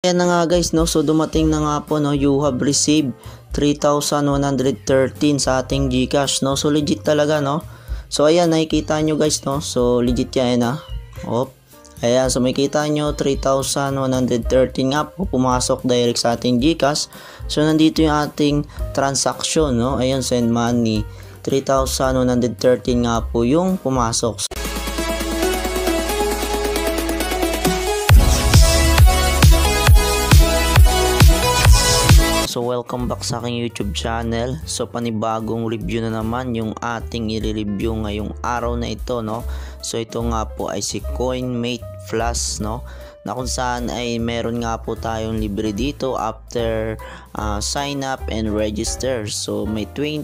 Ayan na nga guys, no, so dumating na nga po, no, you have received 3,113 sa ating GCash, no, so legit talaga, no. So ayan, nakikita nyo guys, no, so legit yan, ayan, so makikita nyo 3,113 nga po, pumasok direct sa ating GCash. So nandito yung ating transaction, no, ayan, send money, 3,113 nga po yung pumasok. So welcome back sa aking YouTube channel. So panibagong review na naman yung ating i-review ngayong araw na ito, no. So ito nga po ay si CoinMate Plus, no, na kung saan ay meron nga po tayong libre dito after sign up and register. So may 20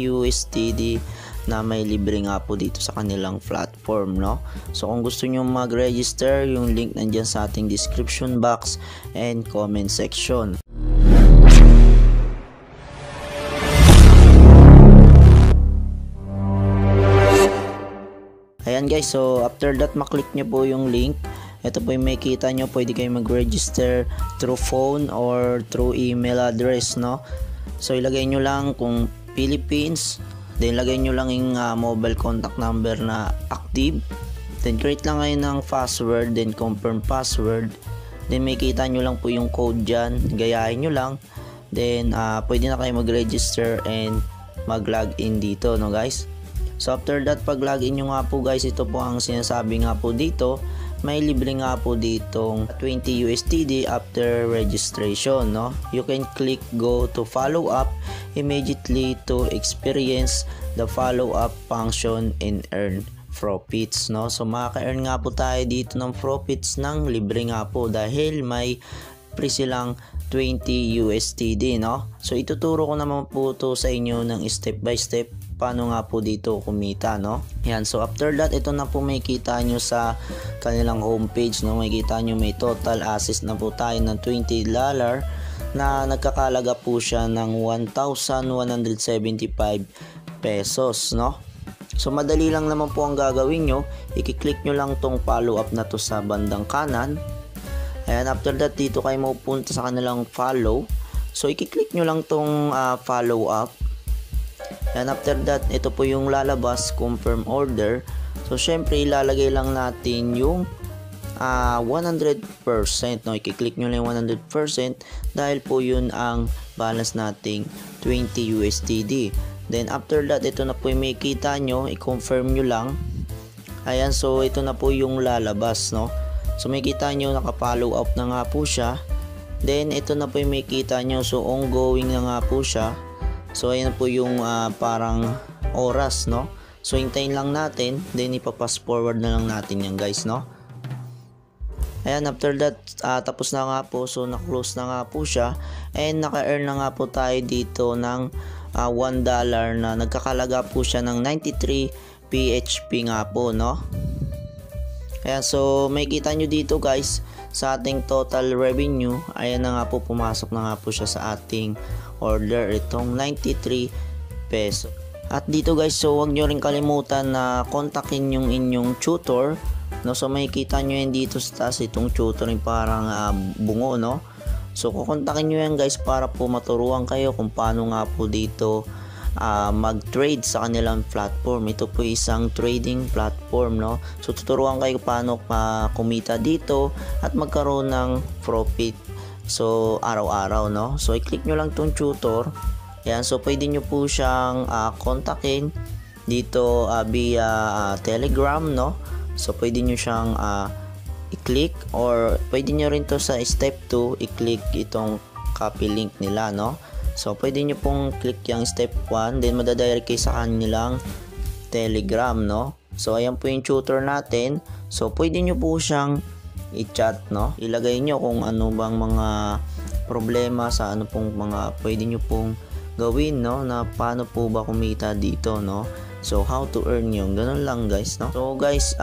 USDT na may libre nga po dito sa kanilang platform, no. So kung gusto nyo mag-register, yung link nandyan sa ating description box and comment section. Ayan guys, so after that maklik nyo po yung link. Ito po yung makikita nyo, pwede kayo mag-register through phone or through email address, no. So ilagay nyo lang kung Philippines, then ilagay nyo lang yung mobile contact number na active, then create lang kayo ng password, then confirm password, then makikita nyo lang po yung code dyan, gayahin nyo lang, then pwede na kayo mag-register and mag-login dito, no guys. So after that, pag login nyo nga po guys, ito po ang sinasabi nga po dito, may libre nga po ditong 20 USDT after registration, no. You can click go to follow up immediately to experience the follow up function and earn profits, no. So makaka-earn nga po tayo dito ng profits ng libre nga po dahil may free silang 20 USDT, no. So ituturo ko naman po to sa inyo ng step by step paano nga po dito kumita, no. Yan, so after that, ito na po makikita nyo sa kanilang homepage, no. Makikita nyo may total assets na po tayo ng $20 na nagkakalaga po siya ng 1,175 pesos, no. So madali lang naman po ang gagawin nyo, i-click nyo lang tong follow up na to sa bandang kanan. Ayan, after that, dito kayo mapupunta sa kanilang follow. So i-click nyo lang tong follow up. And after that, ito po yung lalabas, confirm order. So syempre ilalagay lang natin yung 100%, no. I-click nyo lang yung 100% dahil po yun ang balance nating 20 USDT. Then after that, ito na po yung makikita nyo, i-confirm nyo lang. Ayan, so ito na po yung lalabas, no. So makikita nyo, naka-follow up na nga po siya. Then ito na po yung makikita nyo, so ongoing na nga po siya. So ayan po yung parang oras, no. So hintayin lang natin, then ipa-fast forward na lang natin yan guys, no. Ayan, after that, tapos na nga po, so na-close na nga po siya. And naka-earn na nga po tayo dito ng $1 na nagkakalaga po siya ng 93 PHP nga po, no. Ayan, so makikita nyo dito guys, sa ating total revenue, ayan na nga po, pumasok na nga po siya sa ating order, itong 93 peso. At dito guys, so wag nyo rin kalimutan na kontakin yung inyong tutor, no. So makikita nyo yan dito sa taas, itong tutor yung parang bungo, no. So kukontakin nyo yan guys para po maturuan kayo kung paano nga po dito mag-trade sa kanilang platform. Ito po isang trading platform, no. So tuturuan kayo paano kumita dito at magkaroon ng profit, so araw-araw, no. So i-click nyo lang tong tutor. Yan, so pwede nyo po siyang kontakin dito via Telegram, no. So pwede nyo siyang i-click, or pwede nyo rin to sa step 2 i-click itong copy link nila, no. So pwede nyo pong click yung step 1, then madadirect kayo sa kanilang Telegram, no. So ayan po yung tutor natin. So pwede nyo po siyang i-chat, no. Ilagay nyo kung ano bang mga problema, sa ano pong mga pwede nyo pong gawin, no, na paano po ba kumita dito, no. So how to earn yung ganun lang guys, no. So guys,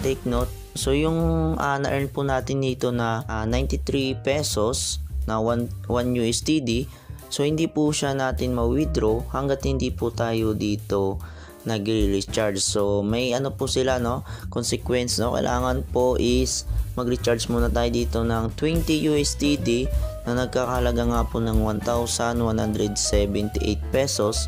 take note. So yung na-earn po natin dito na 93 pesos na 1 USDT, so hindi po siya natin ma-withdraw hanggat hindi po tayo dito nagre-recharge. So may ano po sila, no, consequence, no. Kailangan po is mag-recharge muna tayo dito ng 20 USDT na nagkakahalaga nga po ng 1,178 pesos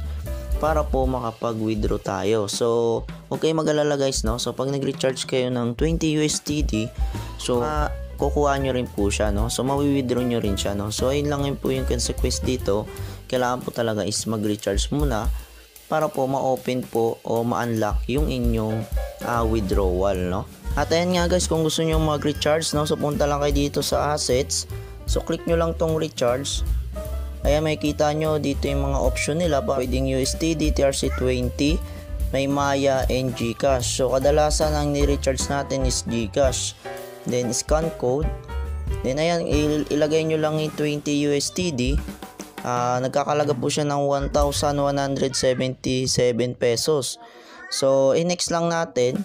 para po makapag-withdraw tayo. So okay, mag-alala guys, no. So pag nag-recharge kayo ng 20 USDT, so kukuha nyo rin po siya, no. So mawi-withdraw nyo rin siya, no. So ayun lang yun po yung consequence dito. Kailangan po talaga is mag-recharge muna para po ma-open po o ma-unlock yung inyong withdrawal, no. At ayan nga guys, kung gusto nyo mag-recharge, no, so punta lang kayo dito sa assets. So click nyo lang tong recharge. Ayan, makikita nyo dito yung mga option nila. Pwedeng USDT, TRC20, may Maya, and GCash. So kadalasan ang ni-recharge natin is GCash. Then scan code. Then ayan, ilagay nyo lang yung 20 USDT. Nagkakalaga po siya ng 1,177 pesos. So i-next lang natin.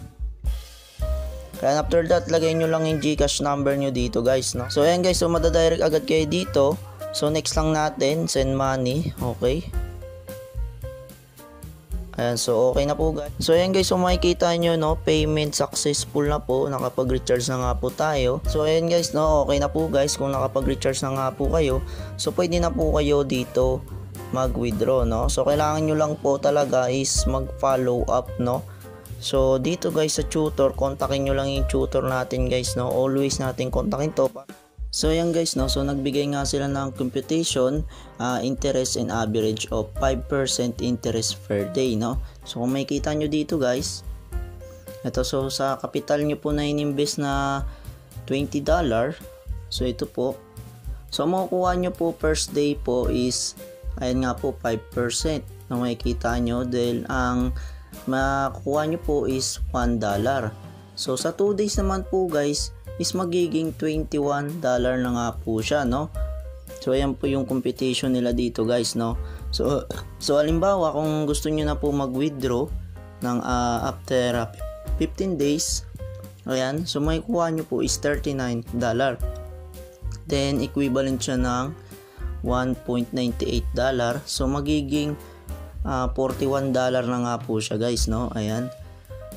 Kaya after that, lagay nyo lang yung GCash number nyo dito guys, no. So ayan guys, so madadirect agad kayo dito. So next lang natin, send money. Okay. Ayan, so okay na po guys. So ayan guys, so makikita nyo, no, payment successful na po. Nakapag-recharge na nga po tayo. So ayan guys, no, okay na po guys kung nakapag-recharge na nga po kayo. So pwede na po kayo dito mag-withdraw, no. So kailangan nyo lang po talaga is mag-follow up, no. So dito guys sa tutor, kontakin nyo lang yung tutor natin guys, no. Always natin kontakin to. So ayan guys, no, so nagbigay nga sila ng computation, interest and average of 5% interest per day, no. So kung makikita nyo dito guys, ito, so sa capital nyo po na in-invest na $20, so ito po, so makukuha nyo po first day po is, ayan nga po, 5% na makikita nyo, dahil ang makukuha nyo po is $1. So sa 2 days naman po guys is magiging $21 na nga po siya, no. So ayan po yung computation nila dito guys, no. So halimbawa kung gusto niyo na po mag-withdraw ng after 15 days, ayan, so may kuha nyo po is $39. Then equivalent siya ng $1.98. So magiging $41 na nga po siya guys, no. Ayan.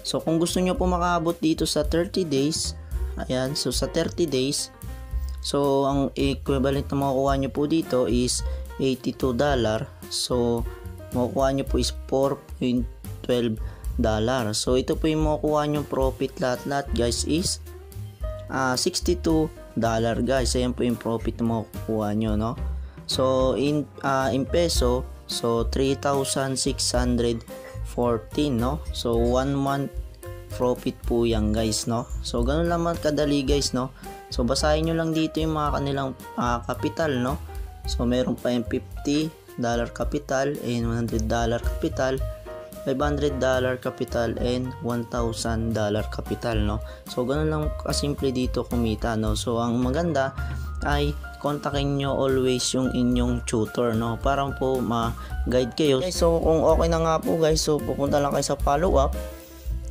So kung gusto niyo po makaabot dito sa 30 days, ayan, so sa 30 days, so ang equivalent na makukuha nyo po dito is $82. So makukuha nyo po is $4.12. So ito po yung makukuha nyo profit lahat guys is $62 guys. Ayan po yung profit na makukuha nyo, no. So in peso, so 3,614, no. So 1 month profit po yan guys, no. So ganun naman kadali guys, no. So basahin nyo lang dito yung mga kanilang capital, no. So meron pa yung $50 capital and $100 capital, $500 capital and $1,000 capital, no. So ganun lang kasimple dito kumita, no. So ang maganda ay kontakin nyo always yung inyong tutor, no, para po ma-guide kayo. Okay, so kung okay na nga po guys, so pupunta lang kayo sa follow up.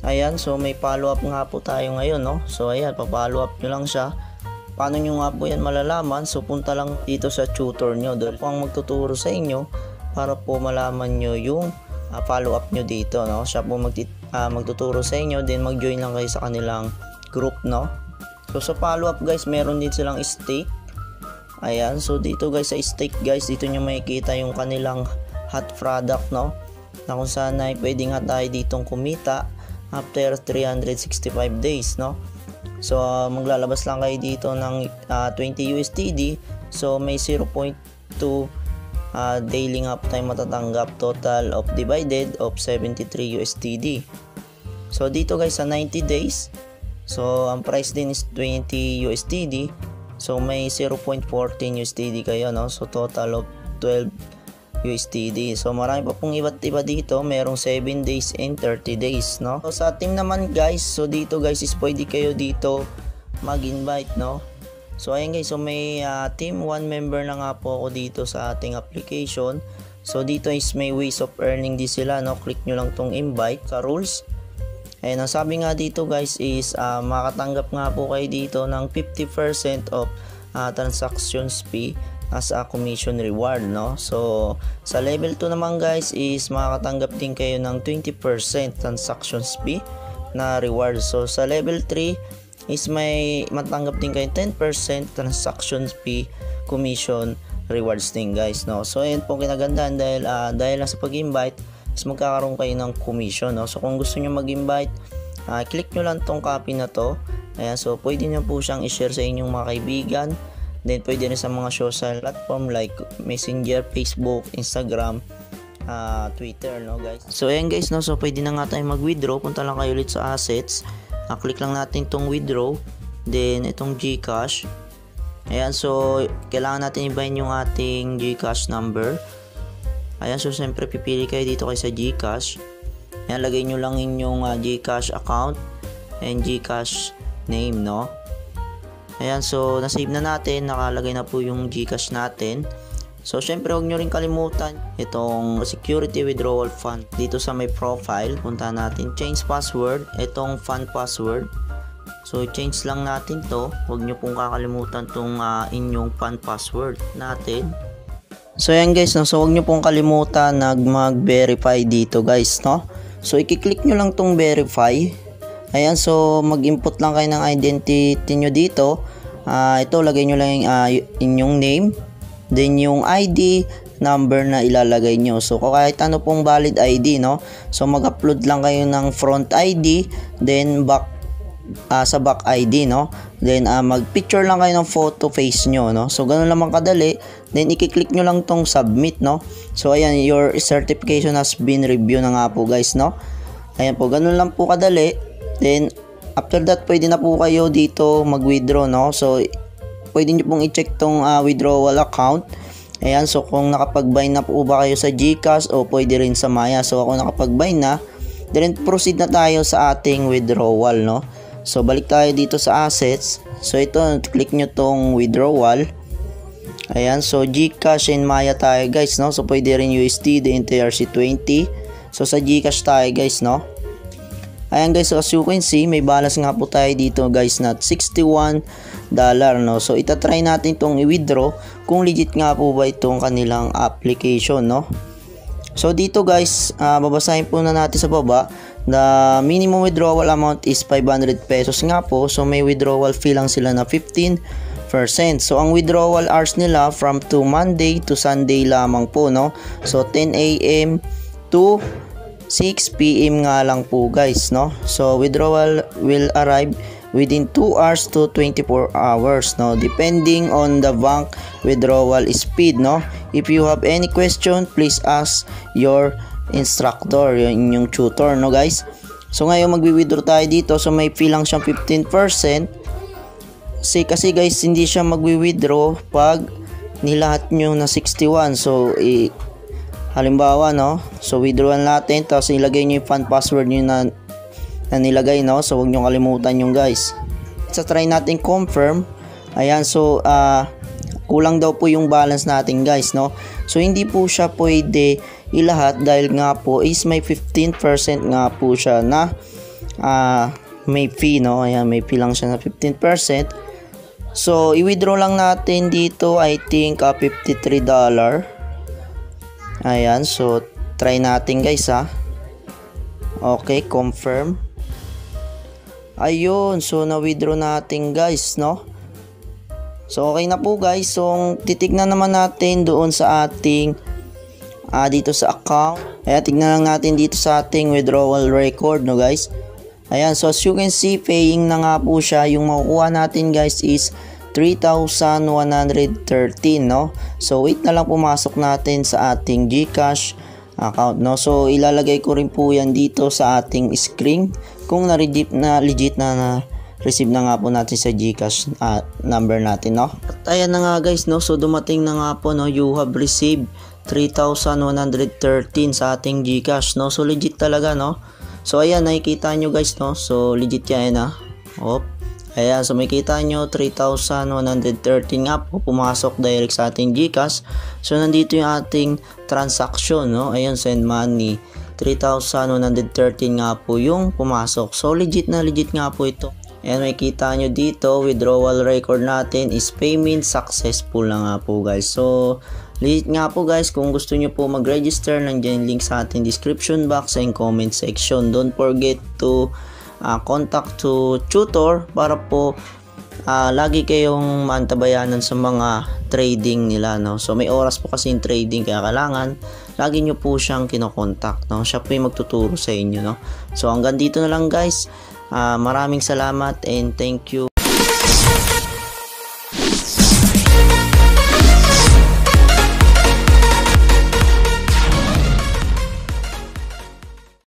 Ayan, so may follow up nga po tayo ngayon, no. So ayan, pa-follow up nyo lang siya. Paano nyo nga po yan malalaman? So punta lang dito sa tutor nyo, doon po ang magtuturo sa inyo para po malaman nyo yung follow up nyo dito, no. Siya po magtuturo sa inyo, then mag-join lang kayo sa kanilang group, no. So sa follow up guys, meron din silang stake. Ayan, so dito guys sa stake guys, dito nyo makikita yung kanilang hot product, no, na kung saan ay pwede nga tayo ditong kumita after 365 days, no. So maglalabas lang kayo dito ng 20 USDT. So may 0.2 daily nga po tayo matatanggap, total of divided of 73 USDT. So dito guys sa 90 days, so ang price din is 20 USDT. So may 0.14 USDT kayo, no. So total of 12 USDT. So marami pa pong iba't iba dito. Merong 7 days and 30 days, no. So sa team naman guys, so dito guys is pwede kayo dito mag-invite, no. So ayan guys, so may team 1 member na nga po ako dito sa ating application. So dito is may ways of earning din sila, no. Click nyo lang tong invite sa rules. And ang sabi nga dito guys is makatanggap nga po kayo dito ng 50% of transactions fee as a commission reward, no? So sa level 2 naman guys is makakatanggap din kayo ng 20% transactions fee na reward. So sa level 3 is may matanggap din kayo 10% transactions fee commission rewards din guys, no? So ayun po kinagandaan dahil lang sa pag-invite is magkakaroon kayo ng commission, no? So kung gusto niyo mag-invite, click nyo lang tong copy na to. Ayan, so pwede nyo po siyang i-share sa inyong mga kaibigan. Then pwede rin sa mga social platform like Messenger, Facebook, Instagram, Twitter, no guys. So ayan guys, no, so pwede na nga tayo mag-withdraw. Punta lang kayo ulit sa assets. Click lang natin tong withdraw. Then itong GCash. Ayan, so kailangan natin ibahin yung ating GCash number. Ayan, so siyempre pipili kayo dito kayo sa GCash. Ayan, lagay nyo lang inyong GCash account and GCash name, no. Ayan, so nasave na natin, nakalagay na po yung GCash natin. So syempre huwag nyo rin kalimutan itong security withdrawal fund. Dito sa may profile, punta natin change password, itong fund password. So change lang natin to, huwag nyo pong kakalimutan tong inyong fund password natin. So ayan guys, no, so huwag nyo pong kalimutan mag-verify dito guys, no. So i-click nyo lang tong verify. Ayan, so mag-input lang kayo ng identity nyo dito. Ito, lagay nyo lang yung inyong name. Then yung ID number na ilalagay nyo. So kahit ano pong valid ID, no. So mag-upload lang kayo ng front ID. Then back sa back ID, no. Then mag-picture lang kayo ng photo face nyo, no. So ganun lang kadali. Then i-click nyo lang tong submit, no. So ayan, your certification has been reviewed na nga po guys, no. Ayan po, ganun lang po kadali. Then after that pwede na po kayo dito mag-withdraw, no. So pwede nyo pong i-check tong withdrawal account. Ayan, so kung nakapag-bind na po ba kayo sa GCash o pwede rin sa Maya. So ako nakapag-bind na. Then proceed na tayo sa ating withdrawal, no. So balik tayo dito sa assets. So ito, click nyo tong withdrawal. Ayan, so GCash and Maya tayo guys, no. So pwede rin USD, then TRC20. So sa GCash tayo guys, no. Ayan guys, so as you can see, may balance nga po tayo dito guys na $61, no. So itatry natin itong i-withdraw kung legit nga po ba itong kanilang application, no. So dito guys, babasahin po na natin sa baba. The minimum withdrawal amount is 500 pesos nga po. So may withdrawal fee lang sila na 15%. So ang withdrawal hours nila from to Monday to Sunday lamang po, no. So 10 AM to 6 PM nga lang po guys, no. So withdrawal will arrive within 2 hours to 24 hours, no, depending on the bank withdrawal speed, no. If you have any question, please ask your instructor, yung tutor, no guys. So ngayon magwi-withdraw tayo dito. So may fee lang siyang 15%. Kasi guys, hindi siya magwi-withdraw pag nilahat nyo na 61. So halimbawa, no, so withdrawal natin, tapos ilagay nyo yung fund password nyo na nilagay, no. So huwag nyo kalimutan yung guys. So try natin confirm. Ayan, so kulang daw po yung balance natin guys, no. So hindi po siya pwede ilahat dahil nga po is may 15% nga po siya na may fee, no. Ayan, may fee lang siya na 15%. So i-withdraw lang natin dito, I think $53. Ayan, so try natin guys, ha. Okay, confirm. Ayun, so na-withdraw natin guys, no. So okay na po guys. So titignan naman natin doon sa ating dito sa account. Ayan, tignan lang natin dito sa ating withdrawal record, no guys. Ayan, so as you can see, paying na nga po siya. Yung makukuha natin guys is 3,113, no. So wait na lang pumasok natin sa ating GCash account, no. So ilalagay ko rin po yan dito sa ating screen kung legit na receive na nga po natin sa GCash number natin, no. At ayan na nga guys, no. So dumating na nga po, no. You have received 3,113 sa ating GCash, no. So legit talaga, no. So ayan, nakikita nyo guys, no. So legit yan, ha. Ayan, so makikita nyo 3,113 nga po pumasok direct sa ating GCash. So nandito yung ating transaction, no. Ayan, send money 3,113 nga po yung pumasok. So legit nga po ito. Ayan, makikita nyo dito, withdrawal record natin is payment successful na nga po guys. So, legit nga po guys, kung gusto nyo po mag-register, nandiyan yung link sa ating description box and comment section. Don't forget to contact to tutor para po lagi kayong maantabayanan sa mga trading nila, no? So, may oras po kasi yung trading, kaya kailangan lagi nyo po siyang kinokontak, no? Siya po yung magtuturo sa inyo, no? So, hanggang dito na lang guys. Maraming salamat and thank you.